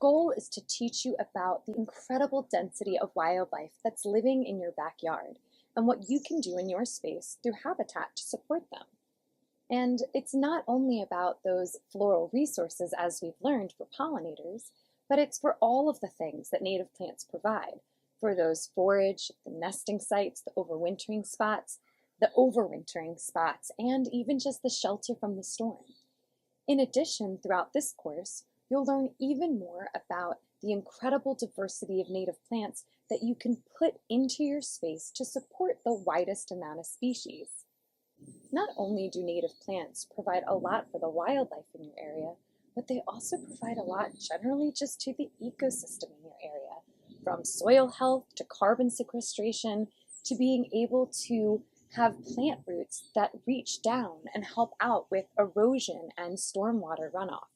goal is to teach you about the incredible density of wildlife that's living in your backyard and what you can do in your space through habitat to support them. And it's not only about those floral resources, as we've learned, for pollinators, but it's for all of the things that native plants provide, for those forage, the nesting sites, the overwintering spots, and even just the shelter from the storm. In addition, throughout this course, you'll learn even more about the incredible diversity of native plants that you can put into your space to support the widest amount of species. Not only do native plants provide a lot for the wildlife in your area, but they also provide a lot generally just to the ecosystem in your area, from soil health to carbon sequestration to being able to have plant roots that reach down and help out with erosion and stormwater runoff.